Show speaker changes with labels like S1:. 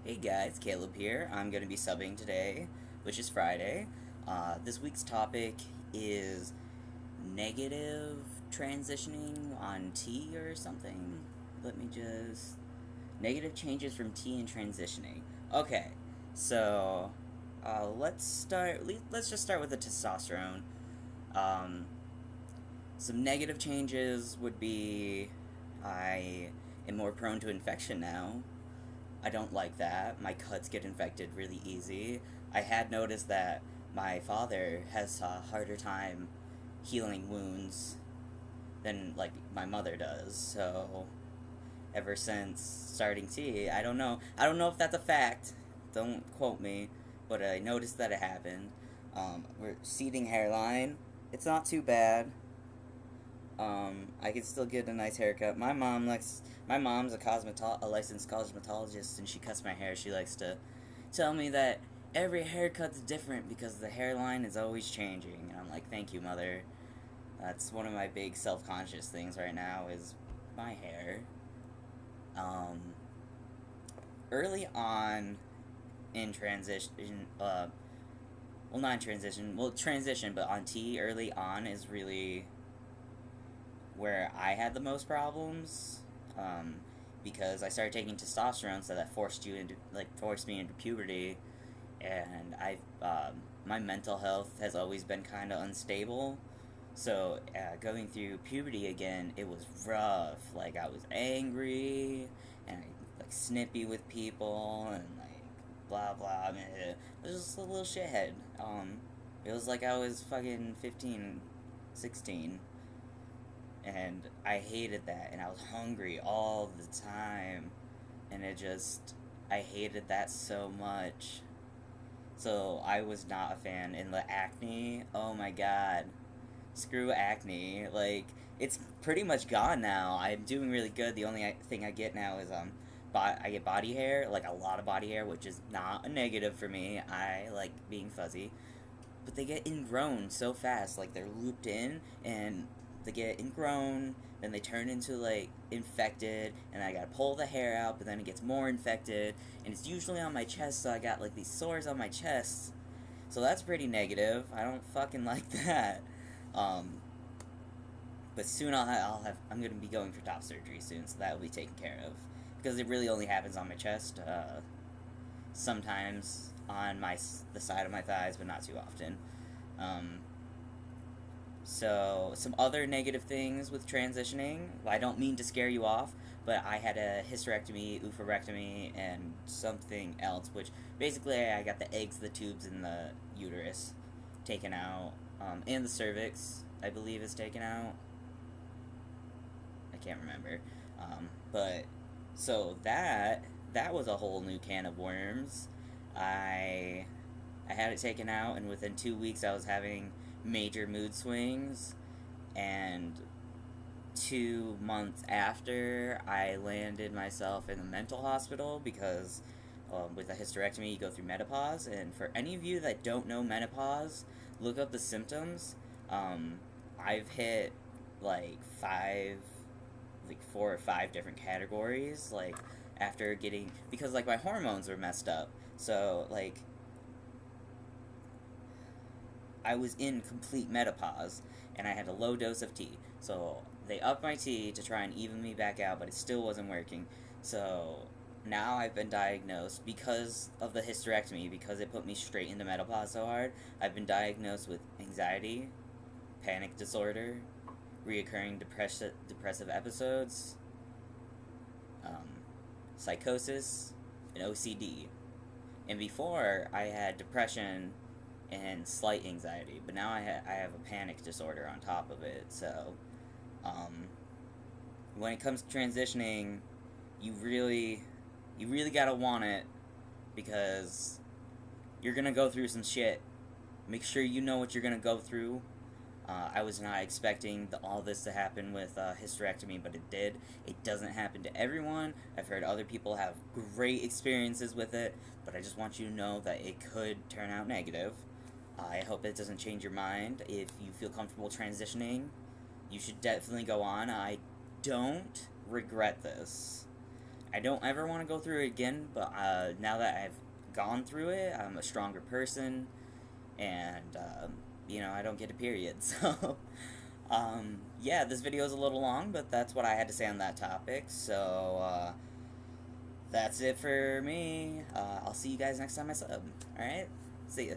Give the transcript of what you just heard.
S1: Hey guys, Caleb here. I'm going to be subbing today, which is Friday. This week's topic is negative transitioning on T or something. Let me just. Negative changes from T and transitioning. Okay, so let's start. Let's just start with the testosterone. Um, some negative changes would be I am more prone to infection now. I don't like that. My cuts get infected really easy. I had noticed that my father has a harder time healing wounds than like my mother does. So ever since starting T, I don't know. I don't know if that's a fact. Don't quote me, but I noticed that it happened. Receding hairline. It's not too bad. I can still get a nice haircut. My mom's a licensed cosmetologist, and she cuts my hair. She likes to tell me that every haircut's different because the hairline is always changing. And I'm like, thank you, mother. That's one of my big self-conscious things right now is my hair. Um, Early on in transition, not transition, transition, but on T early on is really where I had the most problems, um, because I started taking testosterone, so that forced me into puberty, and my mental health has always been kind of unstable. So going through puberty again, it was rough. Like I was angry and like snippy with people and like blah blah. I mean, it was just a little shithead. It was like I was fucking 15, 16, and I hated that, and I was hungry all the time, and I hated that so much. So I was not a fan. And the acne, oh my god, screw acne. Like it's pretty much gone now. I'm doing really good. The only thing I get now is I get body hair, like a lot of body hair, which is not a negative for me. I like being fuzzy, but they get ingrown so fast. Like they're looped in and they get ingrown, then they turn into like infected, and I gotta pull the hair out, but then it gets more infected, and it's usually on my chest, so I got like these sores on my chest. So that's pretty negative. I don't fucking like that. Um, but soon I'm gonna be going for top surgery soon, so that will be taken care of because it really only happens on my chest. Sometimes on the side of my thighs, but not too often. Um, so, some other negative things with transitioning. I don't mean to scare you off, but I had a hysterectomy, oophorectomy, and something else, which basically I got the eggs, the tubes, and the uterus taken out, and the cervix, I believe, is taken out. I can't remember. But so that was a whole new can of worms. I I had it taken out, and within 2 weeks, I was having major mood swings. And 2 months after, I landed myself in the mental hospital because with a hysterectomy, you go through menopause. And for any of you that don't know menopause, look up the symptoms. Um, I've hit like like 4 or 5 different categories. Like after getting, because like my hormones were messed up. So like I was in complete menopause and I had a low dose of tea. So they upped my tea to try and even me back out, but it still wasn't working. So now I've been diagnosed because of the hysterectomy, because it put me straight into menopause so hard. I've been diagnosed with anxiety, panic disorder, reoccurring depressive episodes, um, psychosis, and OCD. And before, I had depression and slight anxiety, but now I have a panic disorder on top of it. So, um, when it comes to transitioning, you really, you really gotta want it because you're gonna go through some shit. Make sure you know what you're gonna go through. I was not expecting all this to happen with hysterectomy, but it did. It doesn't happen to everyone. I've heard other people have great experiences with it, but I just want you to know that it could turn out negative. I hope it doesn't change your mind. If you feel comfortable transitioning, you should definitely go on. I don't regret this. I don't ever want to go through it again, but now that I've gone through it, I'm a stronger person, and you know, I don't get a period. So yeah, this video is a little long, but that's what I had to say on that topic. So that's it for me. I'll see you guys next time I sub. Alright? See ya.